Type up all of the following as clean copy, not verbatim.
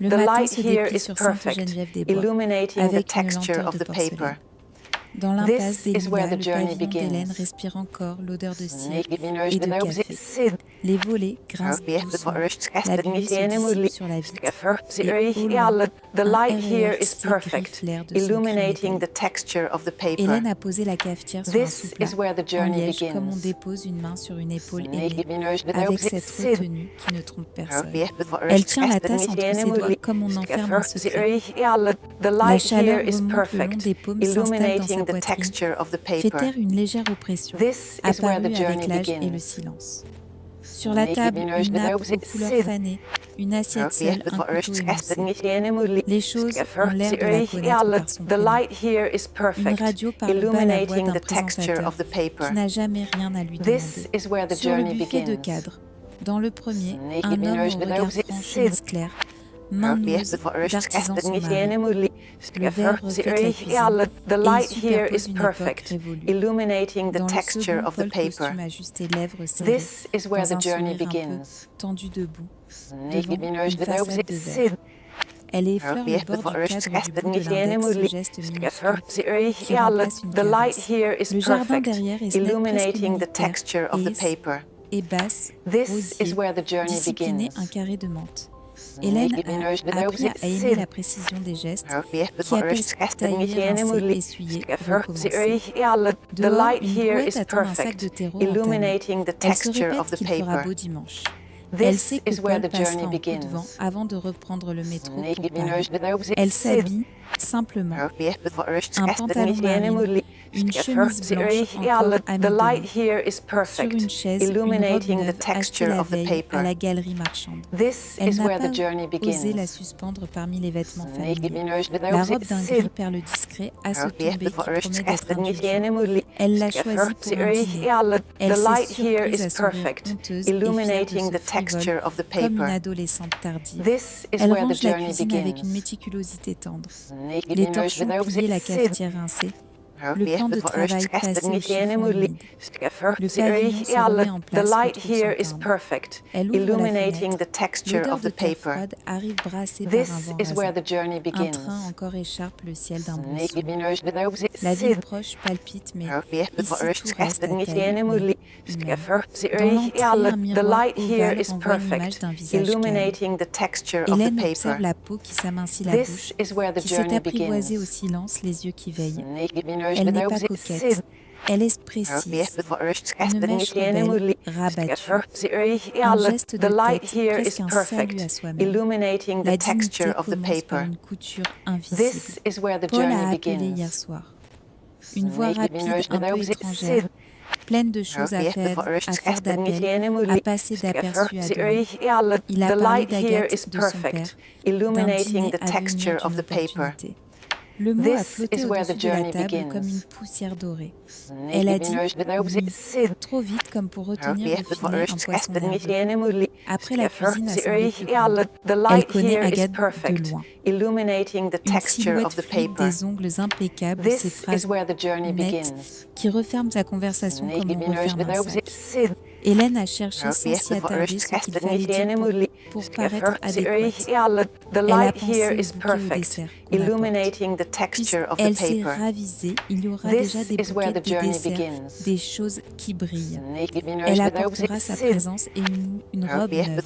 Le the matin light se here déplie is sur perfect, Sainte-Geneviève-des-Bois, illuminating the avec une texture lenteur of de the paper. porcelaine. Dans l'impasse This des is where Lilas, the le journey pavillon d'Hélène begins. respire encore l'odeur de cire et Nigibinosh de café. Les volets grincent doucement, la buée se dissipe sur la vitre, et au loin, The un light here is RERC perfect, griffe l'air de son cul illuminating the métallique. texture of the paper. Hélène a posé la cafetière sur un This souplat, is where the en journey liège, comme on begins. dépose une main sur une épaule ailée, Nigibinosh avec cette retenue qui ne trompe personne. Elle tient la tasse entre ses doigts comme on enferme un secret. The La light chaleur here is remonte le long perfect, des paumes, s'installe dans sa illuminating the poitrine, texture of the fait paper. taire une légère oppression, This is where apparue the journey avec l'âge et le begins. silence. Sur la table, une nappe aux couleurs fanées, une assiette seule, un couteau émoussé. Les choses ont l'air de la connaître par son The prénom. light here is Une perfect, radio parle bas la voix illuminating d'un the texture présentateur of the paper. qui n'a jamais rien à lui This demander. is where the Sur le journey buffet de begins. cadre, dans le premier, un homme au regard franc, chemise claire, main noueuse d'artisan son mari. Le verre reflète la cuisine The et light il here superpose is une époque perfect, révolue. illuminating the Dans le texture second, of the Paul paper. costume ajusté, lèvres serrées, This is where dans the un journey sourire un peu begins. tendu debout, devant une façade de verre. Elle effleure le bord du cadre du bout de l'index, ce geste minuscule qui remplace une The light caresse. here is Le jardin perfect, derrière est net, presque illuminating the militaire, texture of the et paper. et basse, This is where the rosier, journey discipliné, begins. un carré de menthe. Hélène a appris à aimer la précision des gestes, qui appellent tailler, rincer, essuyer, recommencer. The Dehors, light une here brouette is attend un sac perfect, de terreau entamé. illuminating the Elle se texture of répète the qu'il fera paper. beau dimanche. Elle This sait que is where Paul the passera journey en coup de vent begins. avant de reprendre le métro pour Paris. Elle s'habille simplement. Un pantalon marine, une chemise blanche encore The light amidonnée. here is Sur perfect, une chaise, une robe illuminating the neuve achetée texture la of the veille à paper. la galerie marchande. This Elle is n'a where the pas journey osé la begins. suspendre parmi les vêtements familiers. La robe d'un gris perle discret à se tomber qui promet d'être indulgent. Elle l'a choisie pour un dîner. Elle The s'est light here surprise is à sourire perfect, honteuse et fière de illuminating ce the texture frivole, of the comme une paper. adolescente tardive. This is Elle where the range la journey cuisine avec une begins. méticulosité tendre. Les torchons pliés, la cafetière rincée, le plan de travail passé au chiffon humide. Le pavillon se remet en The place, light retrouve here is son timbre. perfect, Elle ouvre la illuminating fenêtre. the texture L'odeur of de the terre paper. froide arrive brassée par un This vent is where rasant. the journey Un begins. train encore écharpe le ciel d'un bleu sombre. La ville proche palpite, mais ici tout reste à taille humaine. Dans l'entrée, un The miroir light here ovale is renvoie une image perfect, d'un visage calme. illuminating the texture of the Hélène observe paper. la peau qui s'amincit la This bouche, is where the qui s'est journey apprivoisée au begins. silence, les yeux qui veillent. Elle n'est pas coquette, elle est précise. Une mèche rebelle, rabattue. Un geste The de light tête, here is presque un salut à perfect, soi-même. illuminating La the dignité texture of the commence par paper. une couture This invisible. is where the Paul journey a appelé begins. hier soir. Une voix rapide, un peu étrangère, pleine de choses à faire d'appel, à passer d'aperçu à donner. Il a The parlé light here d'Agathe, is de son père, perfect, d'un illuminating dîner the à venir, texture of d'une the paper. opportunité. Le mot a This flotté is where the au-dessus de la journey table begins. comme une poussière dorée. Elle a dit oui, trop vite comme pour retenir au filet un poisson nerveux. Après la cuisine a semblé plus grande. The Elle light connaît here is Agathe de perfect, loin. illuminating the Une texture silhouette of the fluide, paper. des ongles impeccables, ses This phrases is where the journey nettes begins. qui referment sa conversation comme on referme un sac. Hélène a cherché sans s'y attarder ce qu'il fallait dire pour paraître adéquate. The Elle a light pensé here au is bouquet au perfect, dessert qu'on apporte. illuminating the texture of the Puisqu'elle s'est paper. ravisée, il y aura This déjà des is where bouquets, the des journey desserts, begins. des choses qui brillent. Elle apportera sa présence et une robe neuve.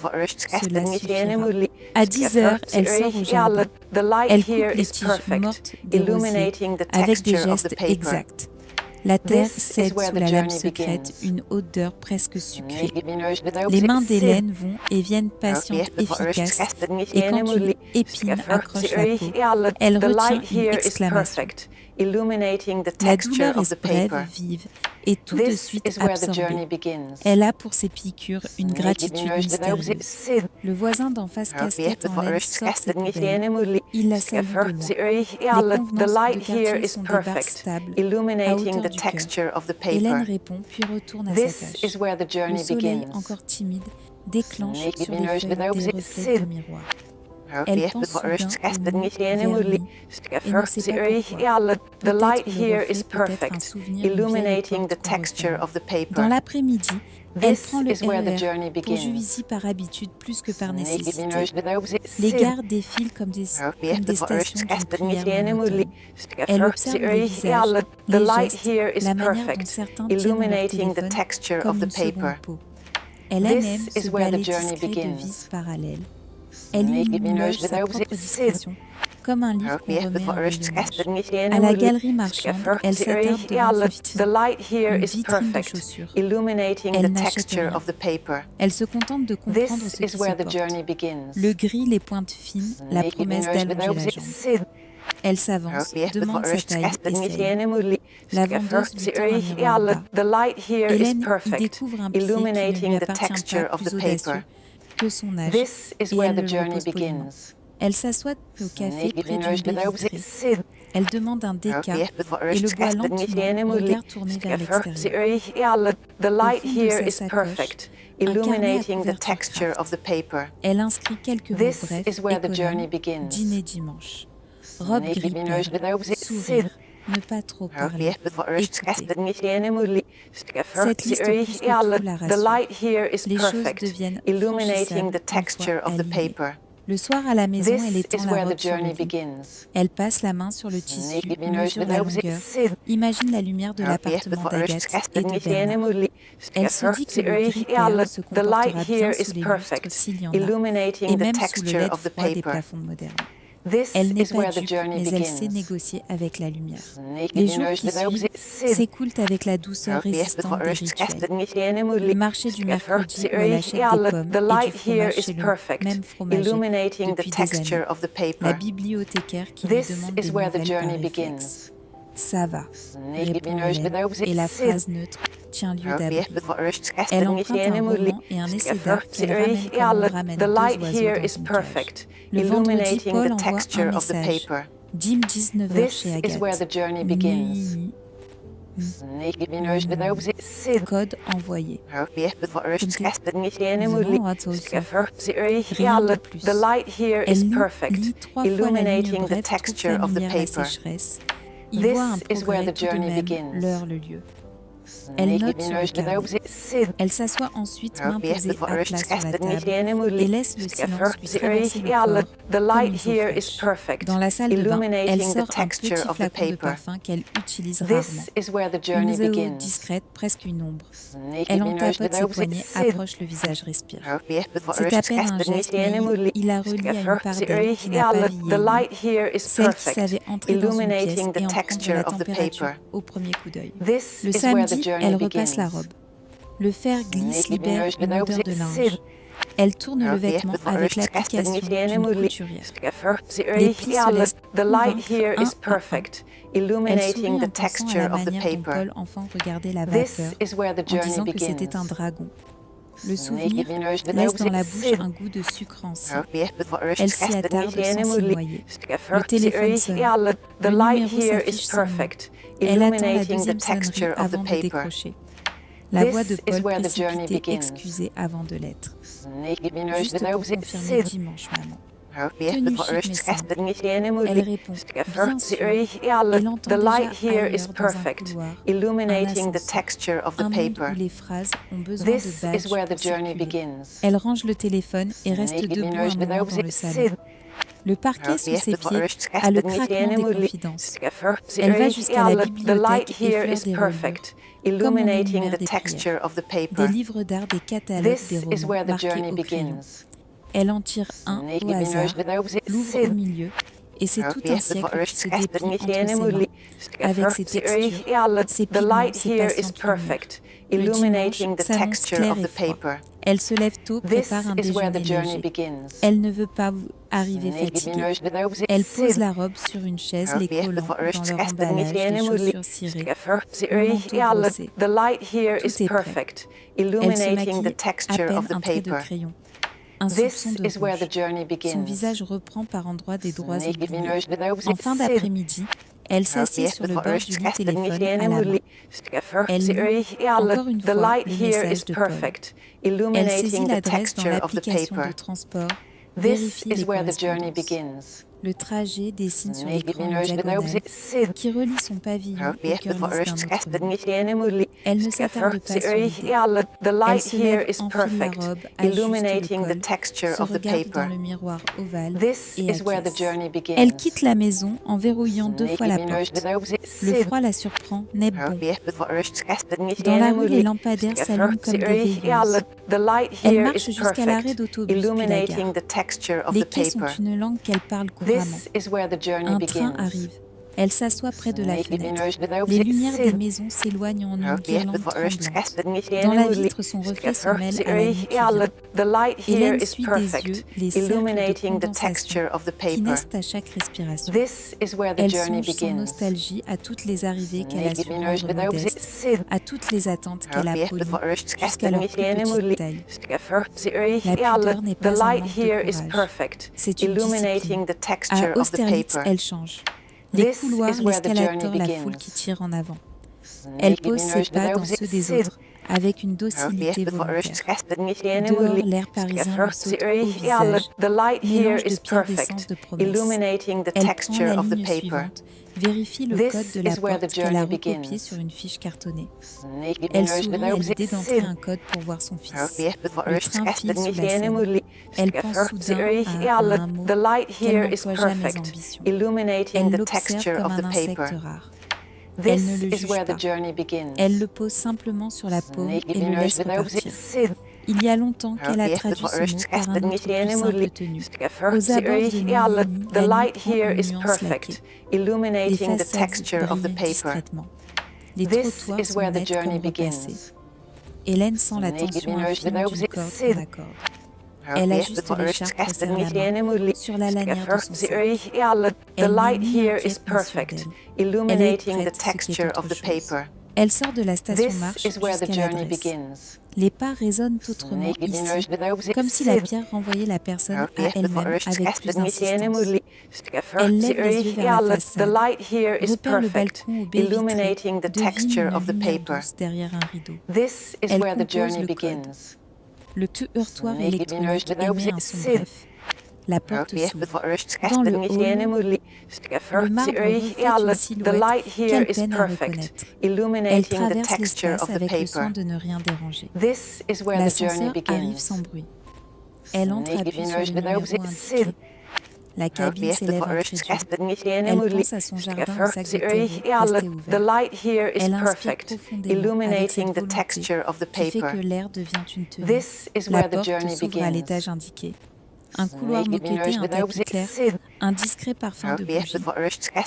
Cela suffira. À 10 heures, elle sort au jardin. Elle coupe les tiges mortes des rosiers avec des gestes exacts. La terre cède sous la lame secrète, une odeur presque sucrée. Les mains d'Hélène vont et viennent patientes, efficaces, et quand une épine accroche la peau, elle retient une exclamation. La douleur est brève, vive, et tout de suite absorbée. Elle a pour ses piquures une gratitude mystérieuse. Le voisin d'en face, casquette en laine, sort ses poubelles. Il la salue de loin. Les convenances de quartier sont des bars stables, à hauteur du cœur. Hélène répond, puis retourne à sa tâche. Le soleil, encore timide, déclenche sur les feuilles des reflets de miroir. Elle pense soudain au mot vernis et ne sait pas pourquoi. The light Peut-être here le is reflet, peut-être un perfect, souvenir, une vieille illuminating the porte qu'on texture referme. of the paper. Dans l'après-midi, elle This prend le is where the RER journey pour begins. Juvisy par habitude plus que par nécessité. Les Les gares défilent comme des stations d'une prière monotone. Elle observe les visages, les gestes, la manière dont certains tiennent leur téléphone comme une seconde peau. Elle aime même ce ballet discret de vis parallèles. Elle y loge sa propre discrétion, comme un livre qu'on remet en rayonnage. À la galerie marchande, elle s'attarde devant une vitrine de chaussures. Elle n'achète rien. Elle se contente de comprendre ce qui se porte. Le gris, les pointes fines, la promesse d'allonger la jambe. Elle s'avance, demande sa taille, essaye. La vendeuse lui tend un miroir bas. Hélène y découvre un pied qui ne lui appartient pas, plus audacieux que son âge, et elle le repose poliment. Elle s'assoit au café près d'une baie vitrée. Elle demande un déca et le boit lentement, regard tourné vers l'extérieur. Au fond de sa sacoche, un carnet à couverture craft. Elle inscrit quelques mots brefs, économes, dîner dimanche. Robe gris perle, sourire, ne pas trop parler, écouter. Cette liste plus que tout la rassure. Les choses deviennent franchissables une fois alignées. Le soir à la maison, elle étend la robe sur le lit. Elle passe la main sur le tissu, mesure la longueur, imagine la lumière de l'appartement d'Agathe et de Bernard. Elle se dit que le gris perle se comportera bien sous les lustres s'il y en a, et même sous le LED froid des plafonds modernes. Elle n'est pas dupe, mais elle sait négocier avec la lumière. Les jours qui suivent s'écoulent avec la douceur résistante des rituels. Le marché du mercredi où elle achète des pommes et du fromage chez le même fromager depuis des années. La bibliothécaire qui lui demande des nouvelles par réflexe. Ça va, répond Hélène, et la phrase neutre tient lieu d'abri. Elle emprunte un roman et un essai d'art qu'elle ramène comme on ramène deux oiseaux dans une cage. Le vendredi, Paul envoie un message. Dim 19h chez Agathe. Ni. Code envoyé. Nous avons raté aussi. Rien de plus. Elle lit 3 fois la ligne brève, trouve familière la sécheresse. Y voit un progrès tout de même, l'heure, le lieu. Elle note sur le carnet. Elle s'assoit ensuite, main posée à plat sur la table, et laisse le silence lui traverser le corps comme une eau fraîche. Dans la salle de bain, elle sort un petit flacon de parfum qu'elle utilise rarement. Une odeur discrète, presque une ombre. Elle en tapote ses poignets, approche le visage, respire. C'est à peine un geste, mais il la relie à une part d'elle qui n'a pas vieilli, celle qui savait entrer dans une pièce et en prendre la température au premier coup d'œil. Le samedi, elle repasse la robe. Le fer glisse, libère une odeur de linge. Elle tourne le vêtement avec l'application d'une couturière. Les plis se laissent convaincre un à un. Elle sourit en pensant à la manière dont Paul enfant regardait la vapeur en disant que c'était un dragon. Le souvenir laisse dans la bouche un goût de sucre ancien. Elle s'y attarde sans s'y noyer. Le téléphone sonne. Le numéro s'affiche sans nom. Elle attend la deuxième sonnerie avant de décrocher. La voix de Paul précipitée, excusée avant de l'être. Juste pour confirmer dimanche, maman. Tenue chic mais simple. Elle répond, bien sûr. Elle entend déjà ailleurs dans un couloir, un ascenseur, un monde où les phrases ont besoin de badges pour circuler. Elle range le téléphone et reste debout un moment dans le salon. Le parquet sous ses pieds a le craquement des confidences. Elle va jusqu'à la bibliothèque et effleure des reliures, comme on énumère des prières, des livres d'art, des catalogues, des romans marqués au crayon. Elle en tire un au hasard, l'ouvre au milieu, et c'est tout un siècle qui se déplie entre ses mains, avec ses textures, ses pigments, ses passants lumière. Le dimanche s'annonce clair et froid. Elle se lève tôt, prépare un déjeuner léger. Elle ne veut pas arriver fatiguée. Elle pose la robe sur une chaise, les collants dans leur emballage, les chaussures cirées, le manteau brossé. Tout est prêt. Elle se maquille, à peine un trait de crayon. Un soupçon de rouge. Son visage reprend par endroits des droits oubliés. En fin d'après-midi, elle s'assied sur le bord du lit, téléphone à la main. Elle lit, encore une fois, le message de Paul. Elle saisit l'adresse dans l'application de transport Vérifie is les where the journey correspondances. begins. Le trajet dessine sur l'écran une diagonale qui relie son pavillon au cœur d'un autre monde. Elle ne s'attarde pas sur l'idée. Elle se lève, enfile la robe, ajuste le col, se regarde dans le miroir ovale et acquiesce. Elle quitte la maison en verrouillant 2 fois la porte. Le froid la surprend, n'est bon. Dans la rue, les lampadaires s'allument comme des veilleuses. Elle marche jusqu'à l'arrêt d'autobus puis la gare. Les quais sont une langue qu'elle parle couramment. Un train arrive. Elle s'assoit près de la fenêtre. Les lumières des maisons s'éloignent en une guirlande tremblante. Dans la vitre, son reflet se mêle à la nuit qui vient. Hélène suit des yeux les cercles de condensation qui naissent à chaque respiration. Elle songe sans nostalgie à toutes les arrivées qu'elle a su rendre modestes, à toutes les attentes qu'elle a polies jusqu'à leur plus petite taille. La pudeur n'est pas un manque de courage, c'est une discipline. À Austerlitz, elle change. Les couloirs, l'escalator, la foule qui tire en avant. Elle pose ses pas dans ceux des autres, avec une docilité volontaire. Dehors, l'air parisien lui saute au visage, mélange de pierres d'essence de promesses. Elle prend la ligne suivante, vérifie le code de la porte qu'elle a recopié sur une fiche cartonnée. Elle sourit à l'idée d'entrer un code pour voir son fils. Le train file sous la Seine. Elle pense soudain à un mot qu'elle n'emploie jamais ambition. Elle l'observe comme un insecte rare. Elle ne le juge pas. Elle le pose simplement sur la paume et le laisse repartir. Il y a longtemps qu'elle a traduit ce mot par un autre plus simple tenu. Aux abords de Neuilly, la nuit prend une nuance laquée. Les façades brillent discrètement. Les trottoirs sont nets comme repassés. Hélène sent la tension infime d'une corde qu'on accorde. Elle ajuste l'écharpe, resserre la main sur la lanière de son sac. Elle n'est ni inquiète ni sûre d'elle. Elle est prête, ce qui est autre chose. Elle sort de la station marche jusqu'à l'adresse. Les pas résonnent autrement ici, comme si la pierre renvoyait la personne à elle-même avec plus d'insistance. Elle lève les yeux vers la façade, repère le balcon aux baies vitrées, devine une lumière douce derrière un rideau. Elle compose le code. Le heurtoir électronique émet un son bref. La porte s'ouvre. Dans le hall, le marbre reflète une silhouette qu'elle peine à reconnaître. Elle traverse l'espace avec le soin de ne rien déranger. L'ascenseur arrive sans bruit. Elle entre appuie sur le numéro indiqué. La cabine s'élève un trait. Elle pense à son jardin au sac de terreau resté ouvert. Elle inspire profondément avec cette volonté qui fait que l'air devient une tenue. La porte s'ouvre à l'étage indiqué. Un couloir moquetté, un tapis clair, un discret parfum de bougie.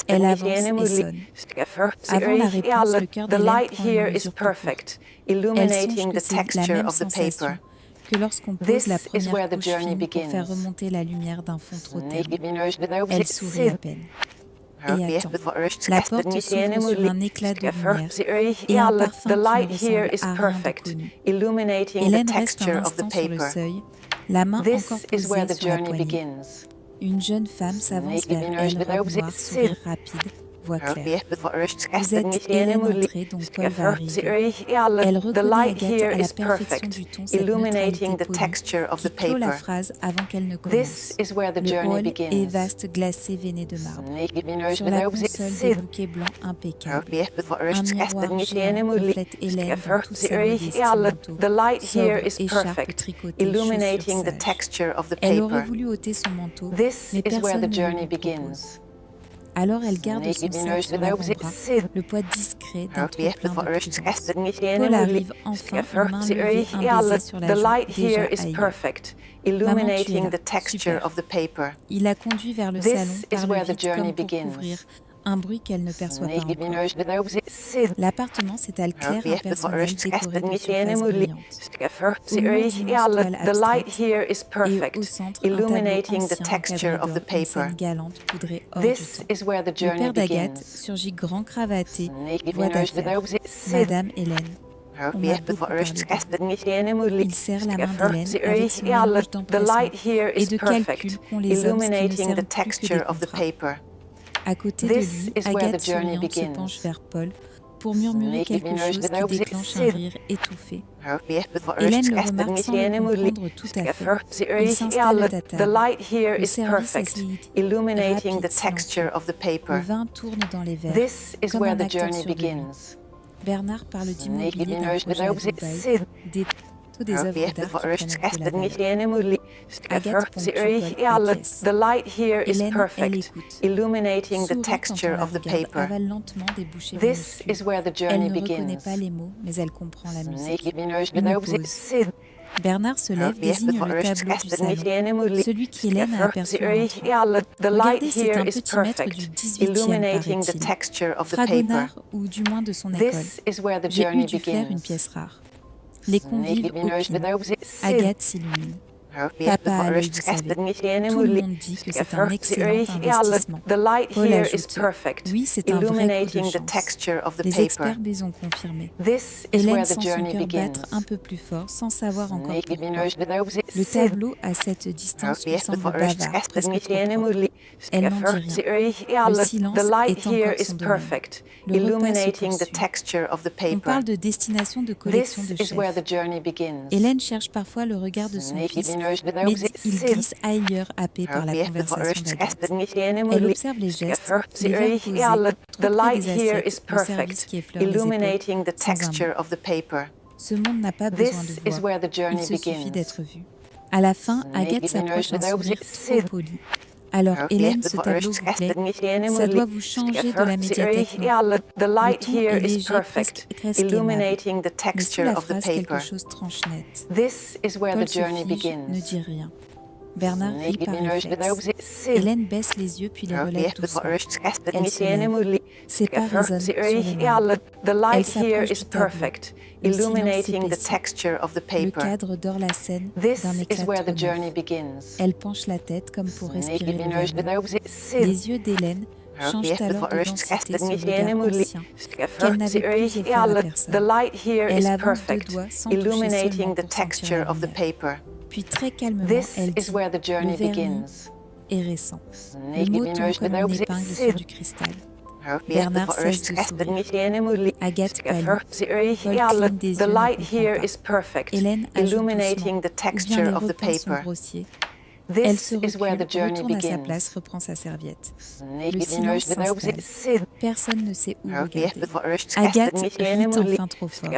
Elle avance et sonne. Avant la réponse, le cœur d'Hélène prend une mesure tout court. Elle songe que c'est la même sensation que lorsqu'on pose la première couche fine pour faire remonter la lumière d'un fond trop terne. Elle sourit à peine. Et attend. La porte s'ouvre sur un éclat de lumière et un parfum qui ne ressemble à rien de connu. Hélène reste un instant sur le seuil, la main encore posée sur la poignée. Une jeune femme s'avance vers elle, robe noire, sourire rapide, voix claire. Vous êtes Hélène Entrée, dont Paul va arriver. Elle reconnaît Agathe à la perfection du ton cette neutralité polie qui clôt la phrase avant qu'elle ne commence. Le hall est vaste, glacé, veiné de marbre. Sur la console, des bouquets blancs impeccables. Un miroir géant reflète Hélène dans tout sa modestie manteau, sobre, écharpe tricotée, chaussures sages. Elle aurait voulu ôter son manteau, mais personne ne le lui propose. Alors elle garde son sac sur l'avant-bras, le poids discret d'un trop-plein de prudence. Paul arrive enfin, main levée, un baiser sur la joue, déjà haïe. Maman, tu es là, super. Il la conduit vers le salon, parle vite comme pour couvrir un bruit qu'elle ne perçoit pas encore. L'appartement s'étale clair, impersonnel, décoré de surfaces brillantes. Au mur d'immenses toiles abstraites et au centre, un tableau ancien encadré d'or, une scène galante poudrée hors du temps. Le père d'Agathe surgit grand cravaté, voix d'affaires. Madame Hélène. On m'a beaucoup parlé d'elle. Il serre la main d'Hélène avec ce mélange d'empressement et de calcul qu'ont les hommes qui ne servent plus que des contrats. À côté de lui, Agathe souriante se penche vers Paul, pour murmurer quelque chose qui déclenche un rire étouffé. Hélène le remarque sans le comprendre tout à fait. Il s'installe à table. Le service essaye rapide, silencieux. Le vin tourne dans les verres, comme un acteur sur le lit. Bernard parle d'immobilier, d'un projet à Dubaï, des œuvres d'art qui prennent de la valeur. Agathe ponctue la pièce. Hélène, elle écoute. Sourit quand on la regarde, avale lentement des bouchées minuscules. Elle ne reconnaît pas les mots, mais elle comprend la musique. Une pause. Bernard se lève, désigne le tableau du salon, celui qu'Hélène a aperçu en entrant. Regardez, c'est un petit maître du XVIIIe, paraît-il. Fragonard, ou du moins de son école. J'ai eu dû faire une pièce rare. Les convives opinent. Agathe s'illumine. Papa à l'œil, vous savez. Tout le monde dit que c'est un excellent investissement. Paul ajoute. Oui, c'est un vrai coup de chance. Les experts maison confirmé. Hélène sent son cœur battre un peu plus fort, sans savoir encore pourquoi. Le tableau, à cette distance, lui semble bavard, presque trop propre. Elle n'en dit rien. Le silence est encore son domaine. Le repas se poursuit. On parle de destination de collection de chefs. Hélène cherche parfois le regard de son fils, mais il glisse ailleurs, happé par la conversation d'Agathe. Elle observe les gestes, les verres posés, trop près des assiettes, le service qui effleure les épaules, sans un mot. Ce monde n'a pas besoin de voix, il se suffit d'être vu. À la fin, Agathe s'approche d'un sourire trop poli. Alors, Hélène, ce tableau vous plaît? Ça doit vous changer de la médiathèque, non? Le ton est léger, presque aimable. Mais sous la phrase, quelque chose tranche net. Paul se fige, ne dit rien. Bernard rit par réflexe. Hélène baisse les yeux puis les relève doucement. Elle se lève. Ses pas résonnent sur le marbre. Elle s'approche du tableau. Le silence s'épaissit. Le cadre dore la scène d'un éclat de triomphe. Elle penche la tête comme pour respirer le verre. Les yeux d'Hélène changent alors de densité, ce regard ancien, qu'elle n'avait plus offert à personne. Elle avance deux doigts sans toucher seulement pour sentir la lumière. Puis très calmement, elle dit, le vernis est récent. Le mot tombe comme une épingle sur du cristal. Bernard cesse de sourire. Agathe pâlit. Paul cligne des yeux, ne comprend pas. Hélène ajoute doucement, ou bien les repas sont grossiers. Elle se recule, retourne à sa place, reprend sa serviette. Le silence s'installe. Personne ne sait où regarder. Agathe rit enfin trop fort. Oh,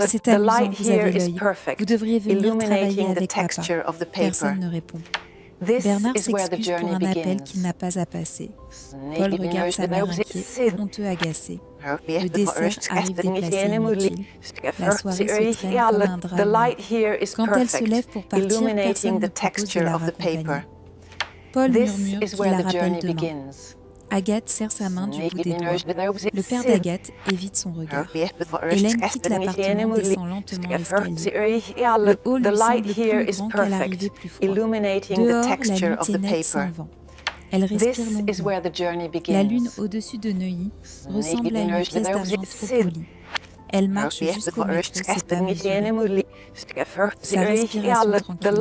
c'est amusant, vous avez l'œil. Vous devriez venir travailler avec papa. Personne ne répond. Bernard s'excuse pour un appel qu'il n'a pas à passer. Paul regarde sa mère inquiet, honteux agacé. Le dessert arrive déplacé inutile. La soirée se traîne comme un drame. Quand elle se lève pour partir, personne ne propose de la raccompagner. Paul murmure qu'il la rappelle demain. Agathe serre sa main du bout des doigts. Le père d'Agathe évite son regard. Hélène quitte l'appartement, descend lentement l'escalier. Le hall lui semble plus grand qu'à l'arrivée plus froid. Dehors, la nuit est nette sans vent. Elle respire longuement. La lune au-dessus de Neuilly ressemble à une pièce d'argent trop polie. Elle marche jusqu'au métro, ses pas mesurés. Sa respiration tranquille.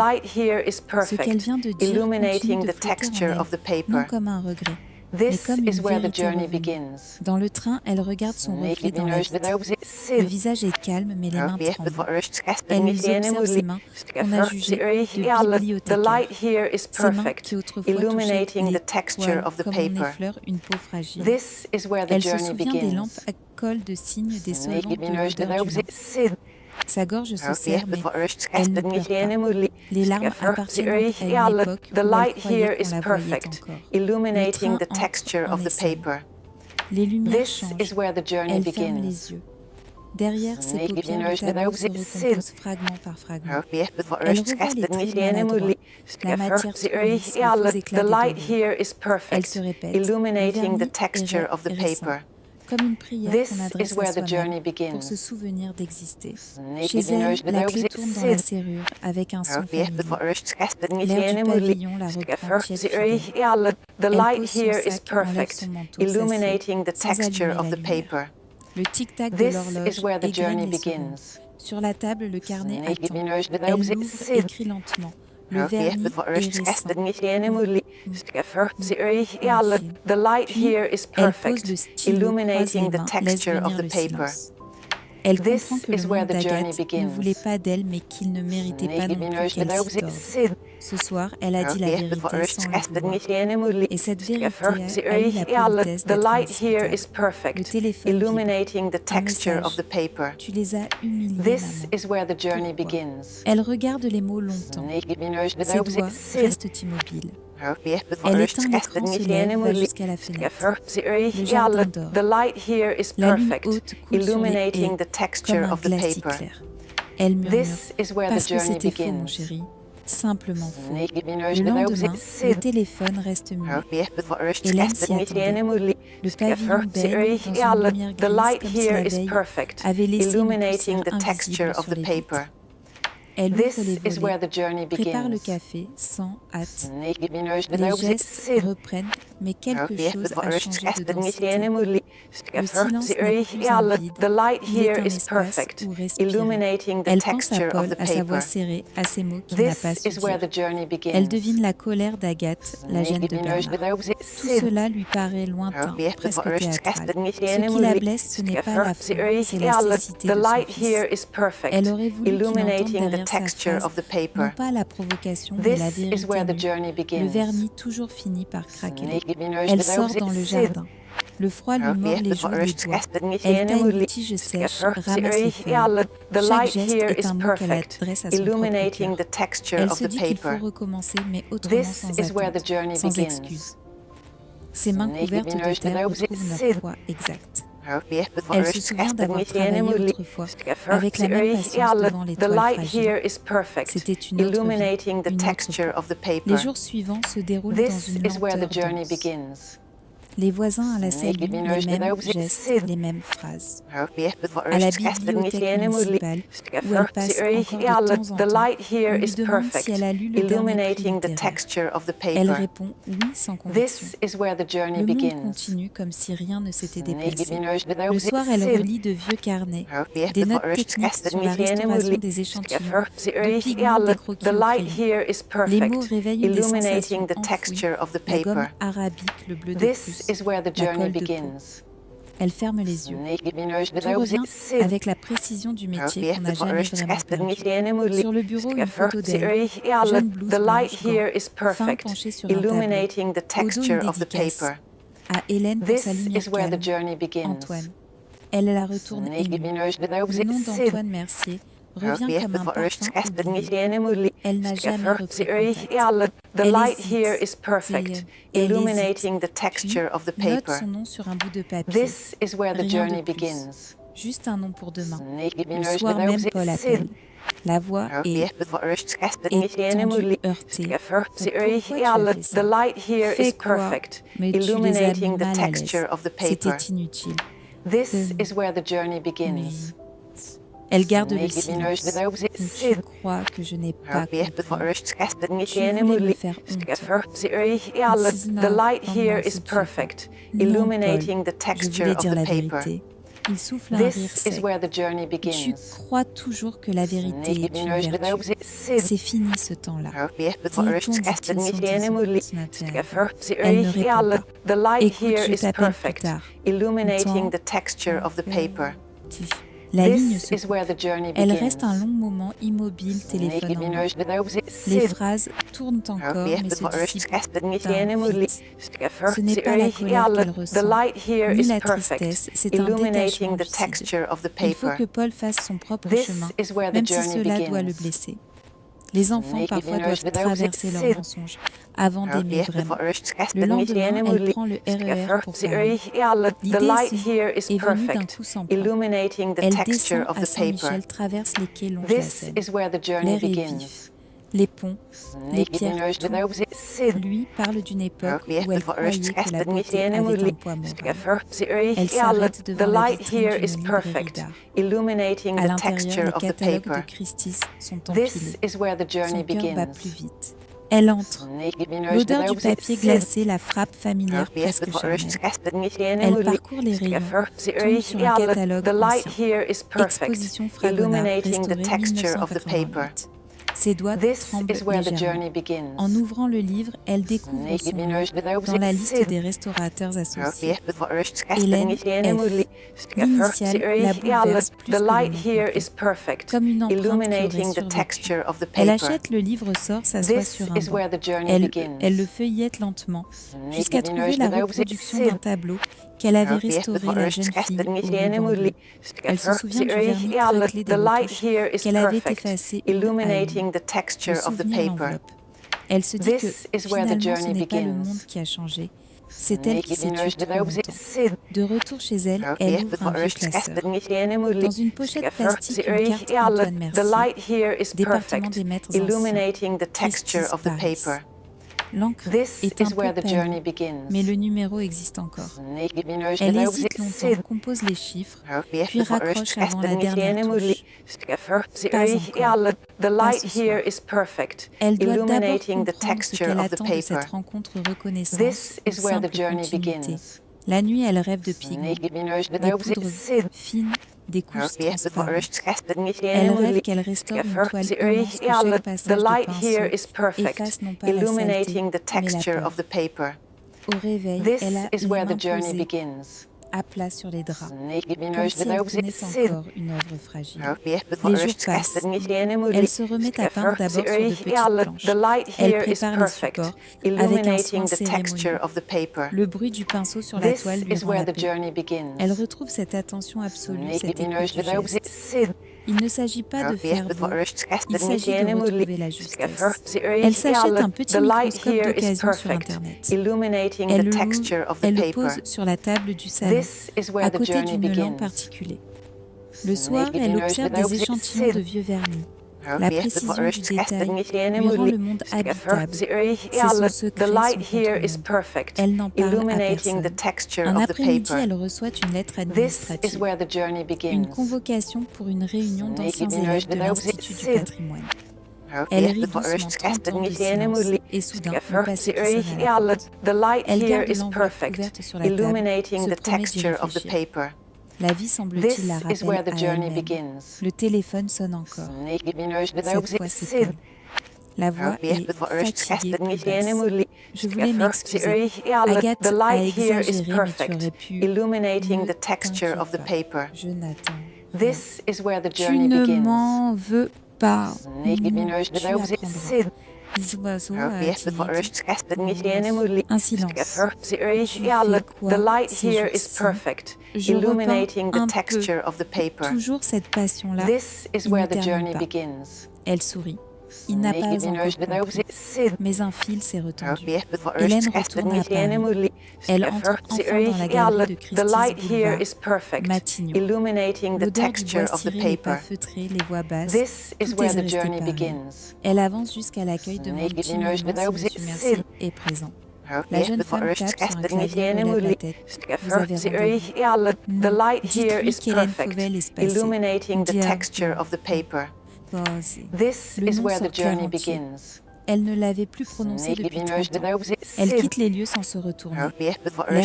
Ce qu'elle vient de dire continue de flotter en elle, non comme un regret, mais comme une vérité revenue. Dans le train, elle regarde son reflet dans la vitre. Le visage est calme, mais les mains tremblent. Elle observe ses mains qu'on a jugées de bibliothécaires. Ses mains qui autrefois touchaient les poils comme on effleure une peau fragile. Elle se souvient des lampes à colle de cygne des solvants de l'odeur du vin. Sa gorge se serre, mais elle ne pleure pas. Les larmes appartiennent à une époque où elle croyait qu'on la voyait encore. Le train en est seul. Les lumières changent. Elle ferme les yeux. Derrière ses paupières, le tableau se recompose fragment par fragment. Elle revoit les traits maladroits, la matière se coulisse, les faux éclats des dorures. Elle se répète, le vernis est récent. Comme une prière qu'on adresse à soi-même pour se souvenir d'exister. Chez elle, la clé tourne dans la serrure avec un son familier. L'air du pavillon la reprend tiède fidèle. Elle pose son sac, enlève son manteau, s'assied, sans allumer la lumière. Le tic-tac de l'horloge égrène les secondes. Sur la table, le carnet attend. Elle l'ouvre, écrit lentement. Le vernis est récent. The light here is Elle pose perfect, le stylo, croise les illuminating the mains, laisse texture of venir the le paper. silence. Elle This comprend que is le where monde the journey d'Agathe ne begins. voulait pas d'elle, mais qu'il ne méritait pas non plus qu'elle s'y torde. Ce soir, elle a dit la vérité sans le vouloir. Et cette vérité a eu la politesse The d'être light here is indiscutable. Le perfect, téléphone vibre. illuminating the Un texture of message. the paper. Tu les as humiliés, This maman. is where the journey Pourquoi? begins. Elle regarde les mots longtemps. Ses doigts restent immobiles. Elle éteint l'écran, se lève, va jusqu'à la fenêtre. Le jardin dort. The light here is La lune perfect, haute coule sur les illuminating haies the comme texture un of the glacis paper. clair. Elle murmure, This is where the parce que journey c'était faux, mon begins. chéri. Simplement faux. Le lendemain, le téléphone reste muet. Hélène s'y attendait. Le pavillon baigne dans une lumière The light grise comme si here la is veille perfect, avait laissé une illuminating poussière the texture invisible of sur the les paper. vitres. Elle This ouvre les is where volets, the journey prépare le begins. café sans hâte. Les gestes reprennent, mais quelque chose a changé de densité. Le silence n'est plus un vide, The light il est here un is espace perfect, où respirer. illuminating the Elle pense à texture of Paul, the à sa voix paper. serrée, à ses mots qu'il n'a pas This su is where dire. the journey begins. Elle devine la colère d'Agathe, la gêne de Bernard. Tout cela lui paraît lointain, presque théâtral. Ce qui la blesse, ce n'est pas la faute, c'est la cécité The de son light fils. here is perfect, Elle aurait voulu qu'il entende illuminating the derrière sa texture phrase, of the paper. non pas la provocation, mais la This is where the vérité nue. journey Le begins. vernis toujours finit par craquer. Elle sort dans le jardin. Le froid lui mord les joues et les doigts. Elle taille une tige sèche, ramasse les feuilles. Chaque geste est un mot qu'elle adresse à son propre illuminating cœur. the texture Elle of se the dit qu'il faut paper. recommencer, mais autrement This sans is where the attente, journey sans begins. excuse. Ses mains couvertes de terre retrouvent leur poids exact. Elle se souvient d'avoir travaillé autrefois avec la même patience devant les The toiles light fragiles. here is perfect, C'était une autre vie, illuminating the une autre texture époque. of the paper. Les jours suivants se déroulent dans This une is where the lenteur journey dense. begins. Les voisins à la saluent, les mêmes gestes, les mêmes phrases. À la bibliothèque municipale, où elle passe encore de temps en The temps, light on here lui is demande si perfect, elle a lu le dernier prix illuminating the littéraire. texture of the Elle paper. répond oui sans conviction. This is where the journey Le monde begins. continue comme si rien ne s'était déplacé. Le soir, elle relit de vieux carnets, des notes techniques sur la restauration des échantillons, de pigments, des croquis The au light crayon. here is Les mots perfect, réveillent des sensations illuminating the enfouies, texture of the la gomme paper. arabique, le bleu de This Prusse, is where the la journey colle de peau. begins. Elle ferme les yeux. Tout revient avec la précision du métier qu'on n'a jamais vraiment perdu. Sur le bureau, une photo d'elle, jeune blouse The light blanche, here is fin perfect, penchée sur un tableau. illuminating the Au dos, une texture of the dédicace paper. à Hélène pour This sa lumière is where the calme, journey begins. Antoine. Elle la retourne émue. Le nom d'Antoine Mercier revient comme un parfum oublié. Elle n'a jamais repris contact. The Elle light hésite. here is perfect, Elle illuminating the hésite. texture of the Puis, note paper. son nom sur un bout de papier. This is where the Rien de journey plus. begins. Juste un nom pour demain. Le soir même, Paul appelle. La voix est tendue, heurtée. Mais pourquoi tu as fait The ça? light here Fais is quoi? perfect, Mais tu les as mis illuminating the mal à l'aise. texture of the paper. C'était inutile. This Donne. is where the journey begins. Mais elle garde le silence. Mais tu crois que je n'ai pas compris. Tu voulais me faire honte. The light here is perfect, illuminating the Je texture voulais of dire the la paper. vérité. Il souffle un rire This is sec. where the journey Tu begins. crois toujours que la vérité est une vertu. C'est fini ce temps-là. Dit-on, dit-il sans discours. Elle ne répond pas. The light Écoute, here je is t'appelle plus perfect, tard. illuminating the texture of the paper. Dit. La ligne This se is coupe. where the journey Elle begins. reste un long moment immobile, téléphone en main. Les phrases tournent encore, mais se dissipent d'un vite. Ce n'est pas la colère qu'elle ressent, ni la tristesse, c'est un détachement lucide. Il faut que Paul fasse son propre chemin, même si cela doit le blesser. Les enfants parfois doivent traverser leurs mensonges avant d'aimer vraiment. Le lendemain, elle prend le RER pour Paris. L'idée est venue d'un coup sans plan. Elle descend à Saint-Michel, traverse les quais longe la Seine. L'air est vif. Les ponts, les pierres, tout. Lui parle d'une époque où elle croyait que la beauté avait un poids moral. Elle s'arrête devant la vitrine d'une librairie d'art. À l'intérieur, les catalogues de Christie sont empilés. Son cœur bat plus vite. Elle entre. L'odeur du papier glacé la frappe familière, presque charnelle. Elle parcourt les rayons, tombe sur un catalogue ancien. Exposition Fragonard, restaurée 1988. Ses doigts tremblent légèrement. En ouvrant le livre, elle découvre son nom dans la liste des restaurateurs associés. Hélène F. L'initiale la bouleverse plus que le nom complet, comme une empreinte qui aurait survécu. Elle achète le livre, sort, s'assoit sur un banc. Elle le feuillette lentement, jusqu'à trouver la reproduction d'un tableau qu'elle avait restauré la jeune fille au ruban. Elle se souvient du vernis craquelé des retouches qu'elle avait effacé une à une. Le souvenir l'enveloppe. Elle se dit que finalement ce n'est pas le monde qui a changé, c'est elle qui s'est tuée trop longtemps. De retour chez elle, elle ouvre un vieux classeur. Dans une pochette plastique, une carte Antoine Mercier, département des maîtres anciens, Christie's Paris. L'encre est un peu pâlie, mais le numéro existe encore. Elle hésite longtemps, compose les chiffres, puis raccroche avant la dernière touche. Pas encore. Pas ce soir. Elle doit d'abord comprendre ce qu'elle attend de cette rencontre reconnaissance ou simple continuité. La nuit, elle rêve de pigments, des poudres fines, des couches transparentes. Elle rêve qu'elle restaure une toile immense que chaque passage de pinceau efface non pas la saleté, mais la peur. Au réveil, elle a les mains posées à plat sur les draps, comme si elle prenait encore une œuvre fragile. Les jours passent. Elle se remet à peindre d'abord sur de petites planches. Elle prépare les supports avec un soin cérémonieux. Le bruit du pinceau sur la toile lui rend la paix. Elle retrouve cette attention absolue, cette écoute du geste. Il ne s'agit pas de faire beau, il s'agit de retrouver la justesse. Elle s'achète un petit microscope d'occasion sur Internet. Elle le pose sur la table du salon, à côté d'une lampe articulée. Le soir, elle observe des échantillons de vieux vernis. La précision du détail lui rend le monde habitable. C'est son secret, son contrôle. Elle n'en parle à personne. Un après-midi, elle reçoit une lettre administrative, une convocation pour une réunion d'anciens élèves de l'Institut du patrimoine. Elle rit doucement 30 ans de silence, et soudain, le passé qui sonne à la porte. Elle garde l'enveloppe ouverte sur la table, se promet d'y réfléchir. La vie, semble-t-il, la rappelle à elle-même. Le téléphone sonne encore. Cette fois, c'est Paul. La voix est fatiguée, plus basse. Je voulais m'excuser. Agathe a exagéré, mais tu aurais pu mieux t'inquiéter. Jonathan. Tu ne m'en veux pas. Tu apprendras. Les oiseaux un silence. Je fais quoi ces jours-ci? Je repeins un peu. Toujours cette passion-là, il ne termine pas. Elle sourit. Il n'a pas encore compris. Mais un fil s'est retendu. Hélène retourne à Paris. Elle entre enfin dans la galerie de Christie's Boulevard, Matignon. L'odeur du bois ciré, les pas feutrés, les voix basses, tout est resté pareil. Elle avance jusqu'à l'accueil, demande timidement si M. Mercier est présent. La jeune femme tape sur un clavier, relève la tête. Vous avez rendez-vous? Non. Dites-lui qu'Hélène Fauvel est spacée. Posé. Le nom sortait en entier. Elle ne l'avait plus prononcé depuis 30 ans. Elle quitte les lieux sans se retourner. L'air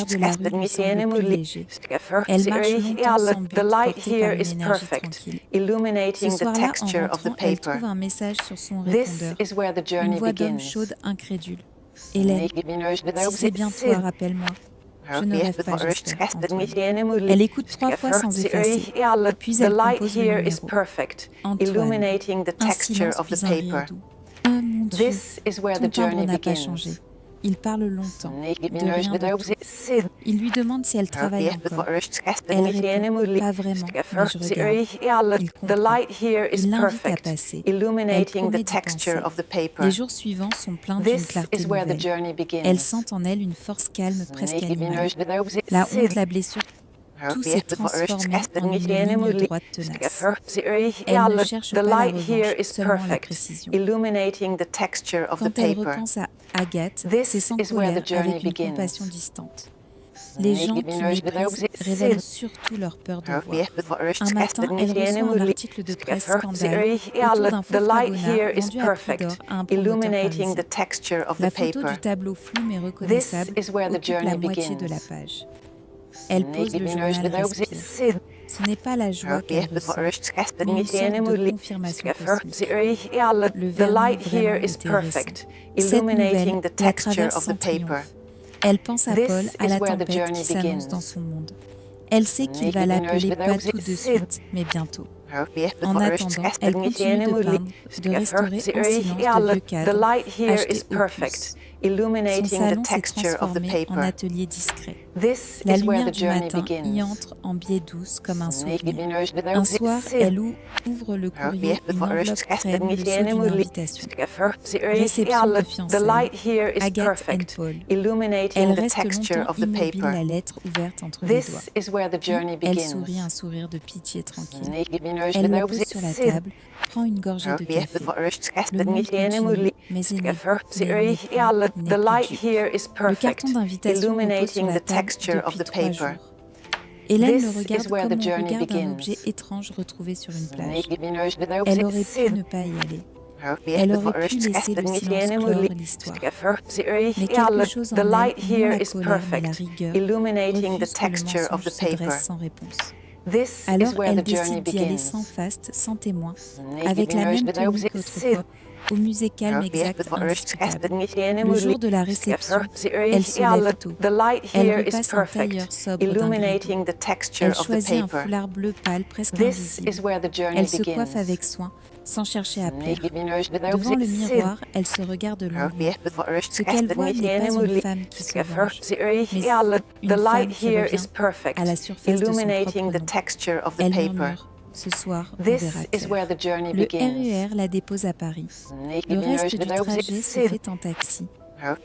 de la rue lui semble plus léger. Elle marche longtemps sans but, portée par une énergie tranquille. Ce soir-là, en rentrant, elle trouve un message sur son répondeur. Une voix d'homme chaude, incrédule. Hélène, si c'est bien toi, rappelle-moi. Je ne rêve pas, j'espère, Antoine. Elle écoute 3 fois sans effacer, puis elle compose le numéro. Antoine, un silence puis un rire doux. Oh mon Dieu, ton timbre n'a pas changé. Il parle longtemps, de rien de tout. Il lui demande si elle travaille encore. Elle répond, pas vraiment, mais je regarde. Il comprend. Il l'invite à passer. Elle promet d'y penser. Les jours suivants sont pleins d'une clarté nouvelle. Elle sent en elle une force calme, presque animale. La honte, la blessure, tout s'est transformé en une ligne droite tenace. Elle ne cherche pas la revanche, seulement la précision. Quand elle repense à Agathe, c'est sans colère, avec une compassion distante. Les gens qui méprisent révèlent surtout leur peur de voir. Un matin, elle reçoit un article de presse scandale autour d'un faux fragonard vendu à prix d'or à un promoteur parisien. La photo du tableau flou mais reconnaissable occupe la moitié de la page. Elle pose le journal, respire. Ce n'est pas la joie qu'elle ressent, mais une sorte de confirmation cosmique. Le vernis vraiment l'intéresse. Cette nouvelle la traverse sans triomphe. Elle pense à Paul, à la tempête qui s'annonce dans son monde. Elle sait qu'il va l'appeler pas tout de suite, mais bientôt. En attendant, elle continue de peindre, de restaurer en silence de vieux cadres achetés au plus. Son salon s'est transformé en atelier discret. La lumière du matin y entre en biais douce comme un souvenir. Un soir, elle ouvre le courrier, une enveloppe crème, le sceau d'une invitation. Réception de fiançailles, Agathe and Paul. Elle reste longtemps immobile, la lettre ouverte entre les doigts. Puis, elle sourit un sourire de pitié tranquille. Elle le pose sur la table, prend une gorgée de café. Le monde continue, mais il n'est plus dur. Le carton d'invitation repose sur la table depuis 3 jours. Hélène le regarde comme on regarde un objet étrange retrouvé sur une plage. Elle aurait pu ne pas y aller. Elle aurait pu laisser le silence clore l'histoire. Mais quelque chose en elle, non la colère mais la rigueur, refuse que le mensonge se dresse sans réponse. Alors elle décide d'y aller sans faste, sans témoin, avec la même tenue qu'autrefois, au musée calme exact indiscutable. Le jour de la réception, elle se lève tôt. Elle repasse un tailleur sobre d'un gris. Elle choisit un foulard bleu pâle presque invisible. Elle se coiffe avec soin, sans chercher à plaire. Devant le miroir, elle se regarde longuement. Ce qu'elle voit n'est pas une femme qui se venge, mais une femme qui revient à la surface de son propre nom. Elle murmure. Ce soir, on verra clair. Le RER la dépose à Paris. Le reste du trajet se fait en taxi.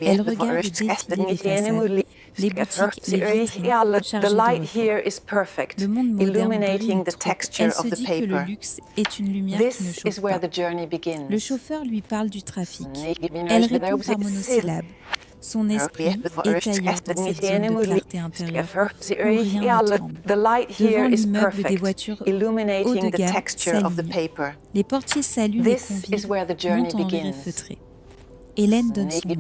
Elle regarde défiler les façades, les boutiques, les vitrines chargées de reflets. Le monde moderne brille trop. Elle se dit que le luxe est une lumière qui ne chauffe pas. Le chauffeur lui parle du trafic. Elle répond par monosyllabes. Son esprit est ailleurs dans cette zone de clarté intérieure où rien ne tremble. Devant l'immeuble, des voitures haut de gamme s'alignent. Les portiers saluent les convives, montent en rire feutré. Hélène donne son nom.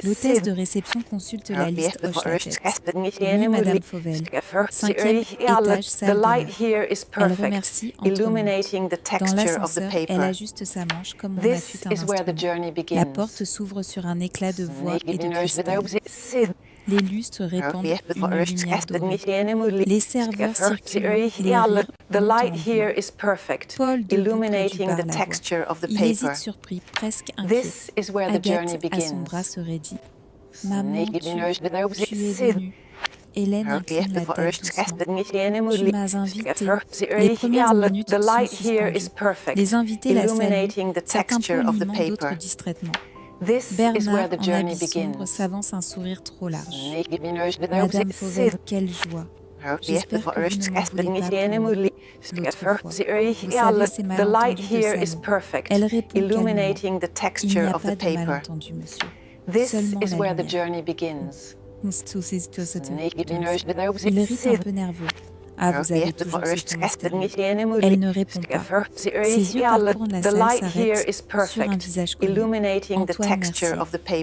L'hôtesse de réception consulte la liste, hoche la tête. Rue Madame Fauvel, 5e étage, salle d'honneur. Elle remercie entre mots. Dans l'ascenseur, elle ajuste sa manche comme on affûte un instrument. La porte s'ouvre sur un éclat de voix et de cristal. Les lustres répandent une lumière dorée. Les serveurs circulent, les rires montent en ville. Paul debout près du bar la voix. Il hésite surpris, presque inquiet. Agathe, à son bras, se raidit. « Maman, tu es venue. » Hélène incline la tête doucement. « Tu m'as invitée. » Les premières minutes sont suspendues. Les invités la saluent, certains poliment, d'autres distraitement. Bernard, en habit sombre, s'avance un sourire trop large. « Madame Fauvel, quelle joie! J'espère que vous ne m'en voulez pas pour l'autre fois. Vous savez, c'est malentendu de salon. » Elle répond calmement. « Il n'y a pas de malentendu, monsieur. Seulement la lumière. » Il rit un peu nerveux. « Ah, vous avez toujours ce ton mystérieux. » Elle ne répond pas. Ses yeux parcourent la salle, s'arrêtent sur un visage connu. Antoine Mercier.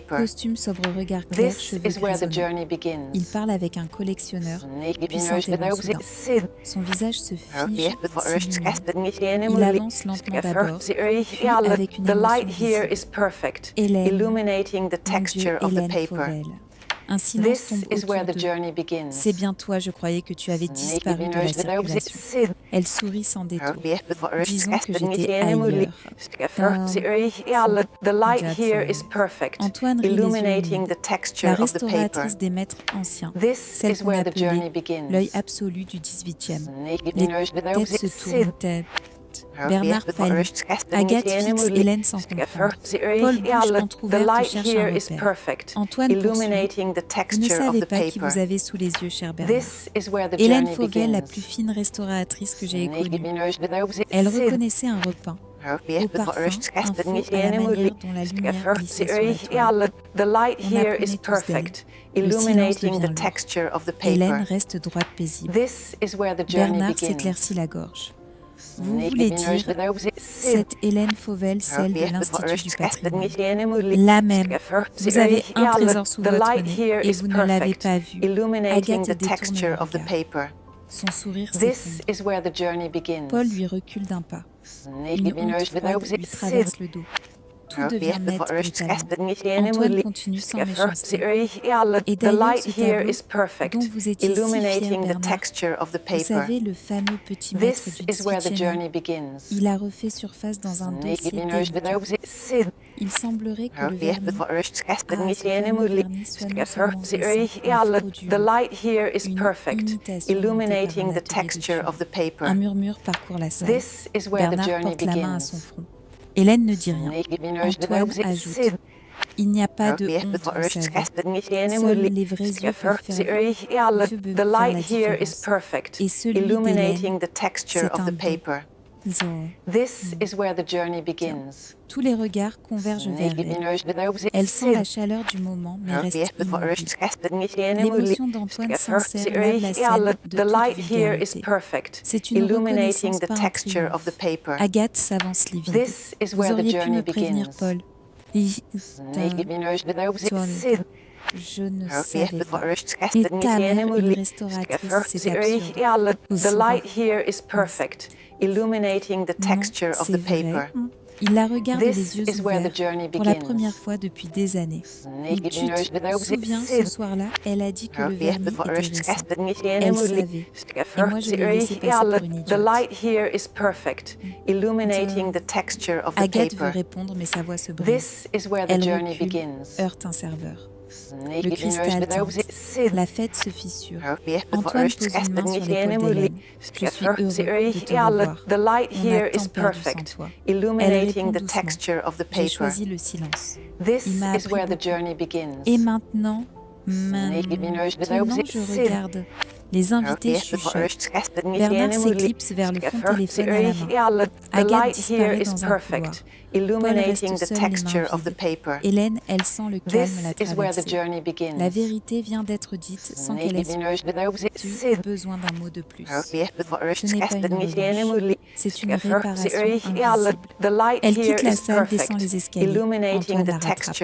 Costume sobre, regard clair, cheveux grisonnants. Il parle avec un collectionneur, puis s'interrompt soudain. Son visage se fige, s'illumine. Il avance lentement d'abord, puis avec une émotion visible. Hélène, mon Dieu, Hélène Fauvel. Un silence tombe autour d'eux. C'est bien toi, je croyais que tu avais disparu de la circulation. Elle sourit sans détour. Disons que j'étais ailleurs. Antoine rit les yeux humides. La restauratrice des maîtres anciens, celle qu'on appelait l'œil absolu du XVIIIe. Les têtes se tournent. Bernard pâlit. Agathe fixe Hélène sans comprendre. Paul bouge entrouverte cherche un repère. Antoine poursuit. Vous ne savez pas qui vous avez sous les yeux, cher Bernard. Hélène Fauvel, la plus fine restauratrice que j'ai connue. Elle reconnaissait un repeint. Au parfum, un faux à la manière dont la lumière glissait sur la toile. On apprenait tous d'elle. Le silence devient lourd. Hélène reste droite paisible. Bernard s'éclaircit la gorge. Vous voulez dire cette Hélène Fauvel, celle de l'Institut du patrimoine. La même. Vous avez un trésor sous votre nez et vous ne l'avez pas vu. Agathe détourne le regard. Son sourire This s'effondre. is where the journey begins. Paul lui recule d'un pas. Une honte froide lui traverse le dos. Tout devient net brutalement. Antoine continue sans méchanceté. Et d'ailleurs, ce tableau dont vous étiez si fier, Bernard, vous savez, le fameux petit maître du Titiano, il a refait surface dans un dossier délicat. Il semblerait que le vernis, ce fameux vernis soit non seulement récent, mais frauduleux. Une imitation montée par un atelier de chant. Un murmure parcourt la salle. Bernard porte la main à son front. Hélène ne dit rien. Antoine ajoute « Il n'y a pas de honte, vous savez. Seuls les vrais yeux peuvent faire la différence. Et celui d'Hélène, c'est un don. This is where the journey begins. Tous les regards convergent vers elle. Elle sent la chaleur du moment, mais reste immobile. L'émotion d'Antoine sincère lave la scène de toute vulgarité. C'est une reconnaissance par un triomphe. Agathe s'avance livide. Vous auriez pu me prévenir, Paul. Je ne savais pas. Et ta mère, une restauratrice, c'est absurde. The light here is perfect, illuminating the texture of the paper. Il la regarde les yeux ouverts pour la première fois depuis des années. Mais tu te souviens, ce soir-là, elle a dit que le vernis était récent. Elle savait. Et moi, je l'ai laissé passer pour une idiote. Agathe veut répondre, mais sa voix se brise. Elle recule, heurte un serveur. Le cristal tinte. La fête se fissure. Antoine pose une main sur l'épaule d'Hélène. Je suis heureux de te revoir. On a tant perdu sans toi. Elle répond doucement. J'ai choisi le silence. Il m'a appris beaucoup. Et maintenant, je regarde. Les invités chuchotent. Bernard s'éclipse vers le fond téléphone à la main. Agathe disparaît dans un couloir. Paul reste seul, les mains vides. Hélène, elle sent le calme la traverser. La vérité vient d'être dite sans qu'elle ait besoin d'un mot de plus. Ce n'est pas une revanche, c'est une réparation invisible. Elle quitte la salle, descend les escaliers. Antoine la rattrape.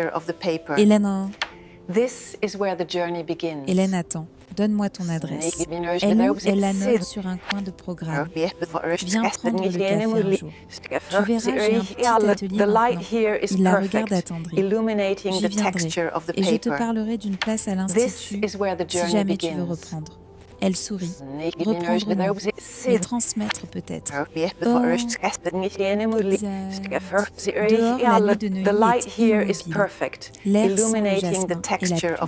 Hélène attend. Donne-moi ton adresse. Elle la note sur un coin de programme. Viens prendre le café un jour. Tu verras, j'ai un petit atelier maintenant. Il la regarde attendrie. J'y viendrai. Et je te parlerai d'une place à l'Institut si jamais tu veux reprendre. Elle sourit. Reprendre non, mais transmettre peut-être. Dehors, la nuit de Neuilly est immobile. L'air sent le jasmin et la pluie.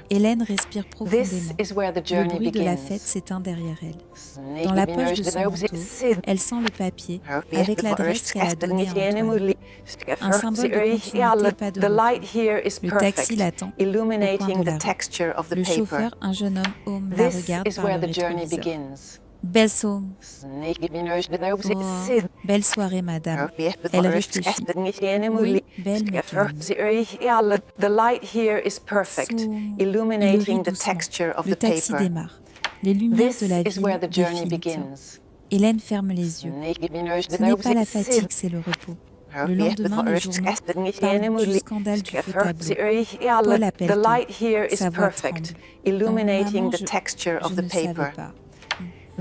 Hélène respire profondément. Le bruit de la fête s'éteint derrière elle. Dans la poche de son manteau, elle sent le papier avec l'adresse qu'elle a donnée à Antoine. Un symbole de continuité, pas de retour. Le taxi l'attend au coin de la rue. Le chauffeur, un jeune homme la regarde par le rétroviseur. Belle somme. Oh, belle soirée, madame. Elle réfléchit. Oui, belle, mais calme. Le taxi démarre. Les lumières de la ville défilent. Hélène ferme les yeux. Ce n'est pas la fatigue, c'est le repos. Le lendemain, les journaux parlent du scandale du faux tableau. Paul appelle tout. Sa voix tremble. Maman, je ne savais pas.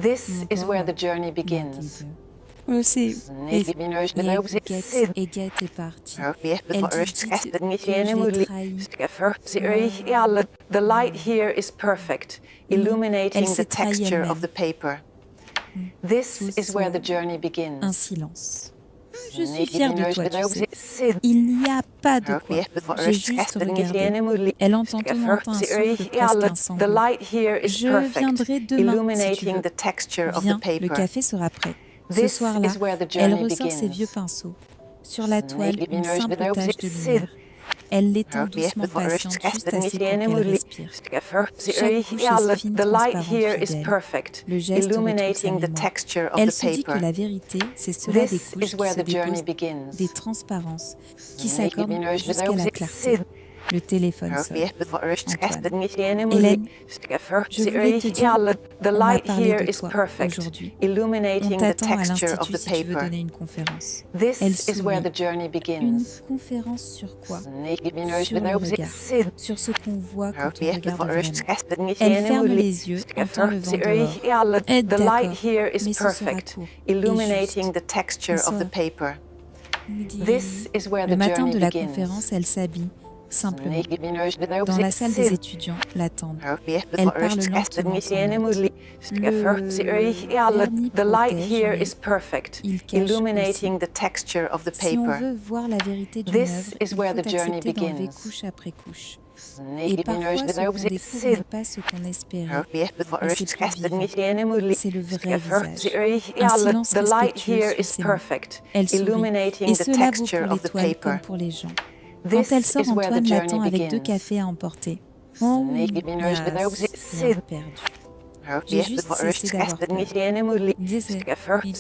This is where the journey begins. C'est Agathe est partie. Elle dit je l'ai trahi. The light here is perfect, illuminating the texture of the paper. This is where the journey begins. Un silence. Je suis fière de toi, tu sais. Il n'y a pas de quoi. J'ai juste regardé. Elle entend tout un souffle, presque un sanglot. Je viendrai demain si tu veux. Viens, le café sera prêt. Ce soir-là, elle ressort ses vieux pinceaux. Sur la toile, une simple tache de lumière. Elle l'étend doucement patiente, juste assez pour qu'elle respire. Chaque couche est fine, transparente, fidèle. Le geste retrouve sa mémoire. Elle se dit que la vérité, c'est cela des couches qui se déposent, des transparences, qui s'accordent jusqu'à la clarté. Le téléphone sonne. Antoine. Hélène, je voulais te dire, on m'a parlé de toi aujourd'hui. On t'attend à l'Institut si tu veux donner une conférence. Elle sourit. Une conférence sur quoi? Sur le regard, sur ce qu'on voit quand on regarde vraiment. Elle ferme les yeux, entend le vent dehors. D'accord, mais ce sera court et juste. Le matin de la conférence, elle s'habille simplement. Dans la salle des étudiants l'attendent. Elle parle lentement sans notes. Le vernis protège, mais il cache aussi. Si on veut voir la vérité d'une œuvre, il faut accepter d'enlever couche après couche. Et parfois, ce qu'on découvre n'est pas ce qu'on espérait. Et c'est plus vivant. C'est le vrai visage. Un silence respectueux sous ses mots. Elle sourit. Et cela vaut pour les toiles comme pour les gens. Quand elle sort, Antoine l'attend avec 2 cafés à emporter. Oh oui, rien perdu. J'ai juste cessé d'avoir peur. Il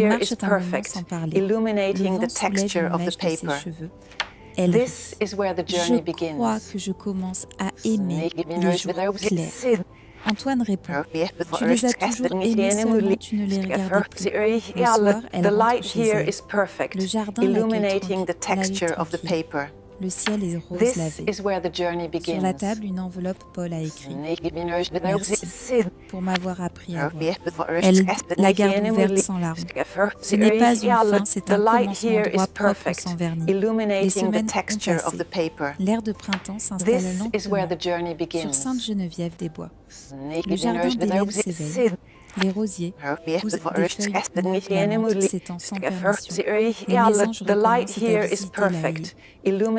marche un moment sans parler. Le vent soulève une mèche de ses cheveux. Elle rit. Je crois que je commence à aimer les jours clairs. Antoine répond. Tu les as toujours aimés, seulement tu ne les regardais plus. Le soir, elle rentre chez elle. Le jardin l'accueille tranquille, la vie tranquille. Le ciel est rose lavé. Sur la table, une enveloppe, Paul a écrit « Merci pour m'avoir appris à voir ». Elle la garde ouverte sans larmes. Ce n'est pas une fin, c'est un commencement droit propre sans vernis. Les semaines ont passé. L'air de printemps s'installe lentement sur Sainte-Geneviève-des-Bois. Le jardin d'Hélène s'éveille. Les rosiers poussent des feuilles neuves, la menthe s'étend sans permission. Les mésanges recommencent à visiter la île. Elle ouvre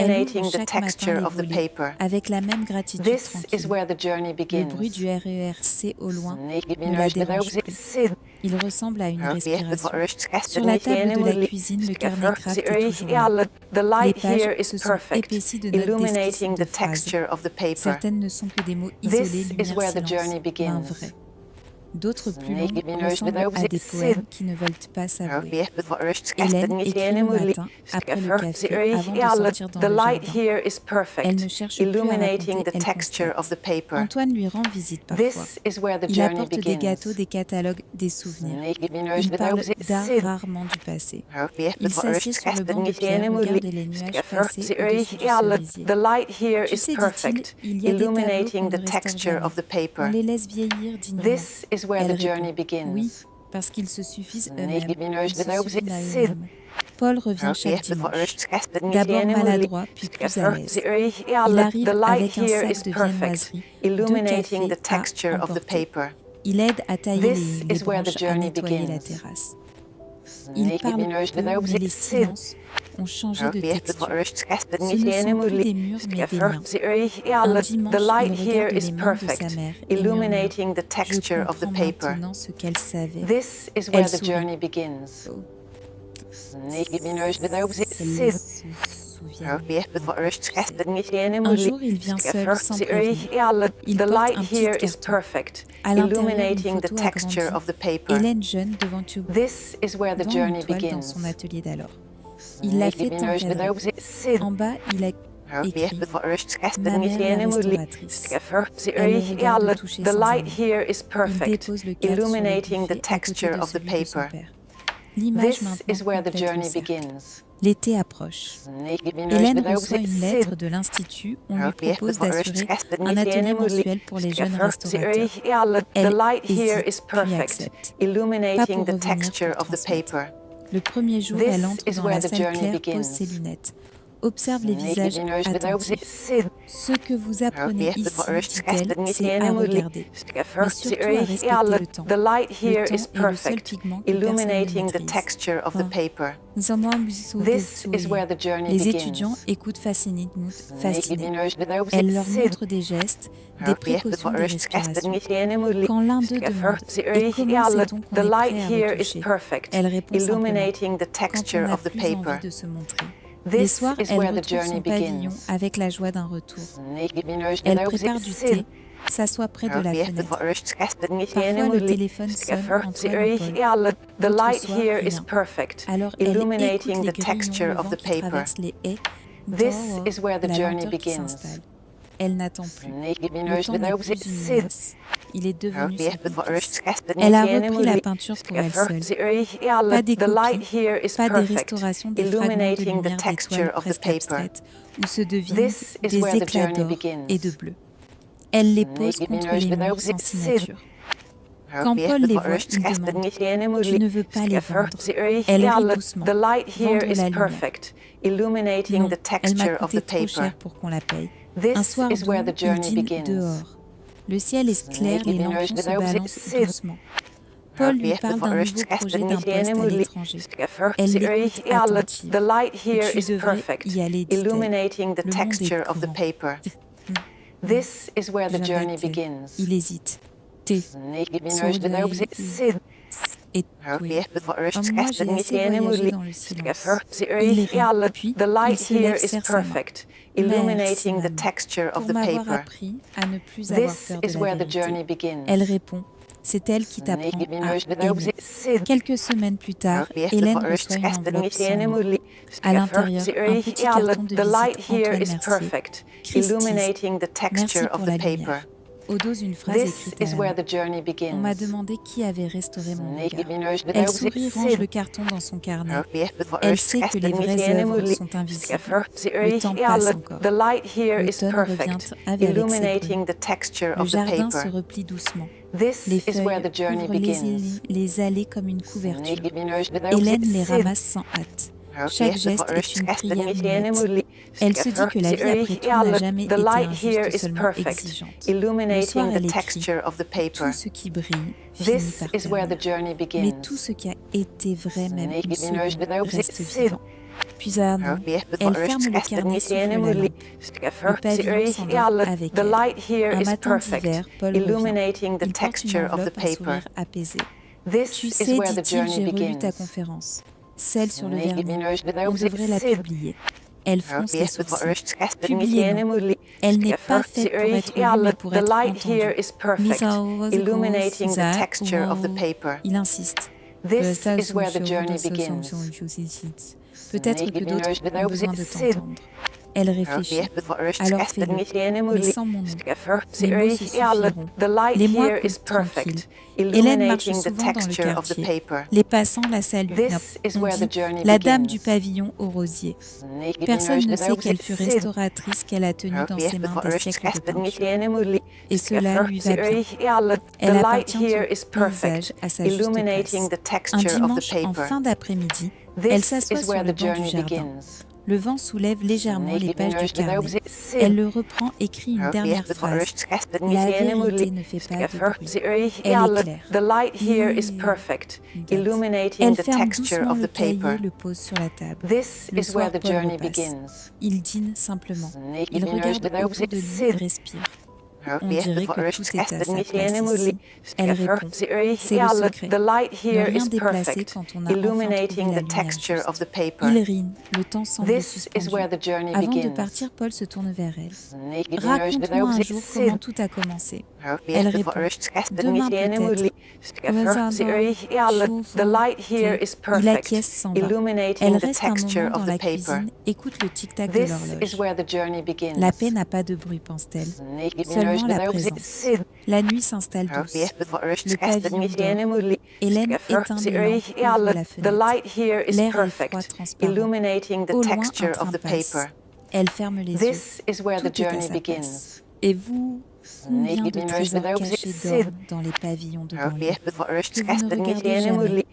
chaque matin les volets, avec la même gratitude tranquille. Le bruit du RERC au loin ne la dérange plus. Il ressemble à une respiration. Sur la table de la cuisine, le carnet craft est toujours là. Les pages se sont épaissies de notes d'esquisses de phrases. Certaines ne sont que des mots isolés, lumière, silence, main vraie. D'autres plus longues ressemblent à des poèmes qui ne veulent pas s'avouer. Hélène écrit le matin, après le café, avant de sortir dans le jardin. Elle ne cherche plus à raconter, elle constate. Antoine lui rend visite parfois. Il apporte des gâteaux, des catalogues, des souvenirs. Il parle d'art, rarement du passé. Il s'assied sur le banc de pierre, regarde les nuages passer au-dessus du cerisier. Tu sais, dit-il, il y a des tableaux qu'on ne restaure jamais. On les laisse vieillir dignement. Elle répond, oui, parce qu'ils se suffisent eux-mêmes. Ils se suffisent à eux-mêmes. Paul revient chaque dimanche. D'abord maladroit, puis plus à l'aise. Il arrive avec un sac de viennoiserie, 2 cafés à emporter. Il aide à tailler les branches, à nettoyer la terrasse. Il parle peu, mais les silences ont changé de texture. Ce ne sont plus des murs, mais des liens. Un dimanche, il regarde les mains de sa mère et murmure « Je comprends maintenant ce qu'elle savait ». Elle sourit. Oh. Elle se souvient. Un jour, il vient seul, sans prévenir. Il porte un petit carton. À l'intérieur, une photo agrandie. Hélène jeune devant une toile dans son atelier d'alors. Il l'a fait encadrer. En bas, il a écrit « Ma mère la restauratrice ». Elle le regarde toucher sans arrêt. Il dépose le cadre sur le buffet à côté de celui de son père. L'image maintenant complète le cercle. L'été approche. Hélène reçoit une lettre de l'Institut. On lui propose d'assurer un atelier mensuel pour les jeunes restaurateurs. Elle hésite, puis accepte. Pas pour revenir pour transmettre. Le premier jour, elle entre dans la salle claire, pose ses lunettes. Observe les visages attentifs. Ce que vous apprenez ici, dit-elle, c'est à regarder, mais surtout à respecter le temps. Le temps est le seul pigment que personne ne maîtrise. Nous sommes Les étudiants écoutent fascinés. Elle leur montre des gestes, des précautions de respiration. Quand l'un d'eux demande « Et comment sait-on qu'on est prêt à retoucher ?» Elle répond simplement « Quand on n'a plus envie de se montrer ». Les soirs, elle retrouve son pavillon avec la joie d'un retour. Elle prépare du thé, s'assoit près de la fenêtre. Parfois, le téléphone sonne, Antoine ou Paul. D'autres soirs, rien. Alors, elle écoute les grillons, le vent qui traverse les haies, This is where the la journey lenteur qui begins. s'installe. Elle n'attend plus. Le temps n'est plus une menace. Il est devenu son complice. Elle a repris la peinture pour elle seule. Pas des copies, pas des restaurations des fragments de lumière d'étoiles presque abstraites où se devinent des éclats d'or et de bleu. Elle les pose contre les murs sans signature. Quand Paul les voit, il demande « Tu ne veux pas les vendre ?» Elle rit doucement. Vendre la lumière. Non, elle m'a coûté trop cher pour qu'on la paye. Un soir doux, il dîne dehors. Le ciel est clair, les lampions se balancent doucement. Paul lui parle d'un nouveau projet d'un poste à l'étranger. Elle l'écoute attentive. Et tu devrais y aller, dit-elle. Le monde est grand. This is where the journey begins. Il hésite. Et oui. Moi, j'ai assez voyagé dans le silence. Il rit, puis il se lève, serre sa main. Merci, maman, pour m'avoir appris à ne plus avoir peur de la vérité. Elle répond, c'est elle qui t'apprend à aimer. Quelques semaines plus tard, Hélène reçoit une enveloppe sans nom. À l'intérieur, un petit carton de visite Antoine Mercier. Christise, merci pour la lumière. Au dos, une phrase écrite à la main. On m'a demandé qui avait restauré mon regard. Elle sourit, range le carton dans son carnet. Elle sait que les vraies œuvres sont invisibles. Le temps passe encore. L'automne revient avec ses brumes. Le jardin se replie doucement. Les feuilles couvrent les allées comme une couverture. Hélène les ramasse sans hâte. Chaque geste est une prière muette. Elle se dit que la vie après tout n'a jamais été injuste, seulement exigeante. Le soir, elle écrit « Tout ce qui brille finit par ternir. Mais tout ce qui a été vrai même une seconde reste vivant. » Puis à un an, elle ferme le carnet, souffle la lampe. Le pavillon s'endort avec elle. Un matin d'hiver, Paul revient. Il porte une enveloppe, un sourire apaisé. Tu sais, dit-il, j'ai relu ta conférence. Celle sur le vernis. On devrait la publier. Elle fronce les sourcils. Publiée, non. Elle n'est pas faite pour être lue, mais pour être entendue. Mise à il insiste. Peut-être que d'autres ont besoin de t'entendre. Elle réfléchit. Alors fais-le, mais sans mon nom. Les mots se suffiront. Les mois courent tranquilles. Hélène marche souvent dans le quartier. Les passants la saluent. On dit « La dame du pavillon au rosier ». Personne ne sait qu'elle fut restauratrice, qu'elle a tenu dans ses mains des siècles de peinture. Et cela lui va bien. Elle appartient au paysage à sa juste place. Un dimanche, en fin d'après-midi, elle s'assoit sur le banc du jardin. Le vent soulève légèrement les pages du carnet. Elle le reprend, écrit une dernière phrase. La vérité ne fait pas de bruit. Elle est claire. Elle ferme doucement le cahier, le pose sur la table. Le soir, Paul repasse. Il dîne simplement. Il regarde autour de lui et respire. On dirait que tout est à sa place ici. Elle répond, c'est le secret. Ne rien déplacer quand on a enfin trouvé la lumière juste. Il rit, le temps semble suspendu. Avant de partir, Paul se tourne vers elle. Raconte-moi un jour comment tout a commencé. Elle répond, demain peut-être. Il acquiesce sans bas. Elle reste un moment dans la cuisine, écoute le tic-tac de l'horloge. La paix n'a pas de bruit, pense-t-elle. Seulement la présence. La nuit s'installe douce. Le pavillon dort. Hélène éteint les lampes, ouvre la fenêtre. L'air est froid, transparent. Au loin, un train passe. Elle ferme les yeux. Tout est à sa place. Et vous, combien de trésors cachés dorment dans les pavillons de banlieue que vous ne regardez jamais?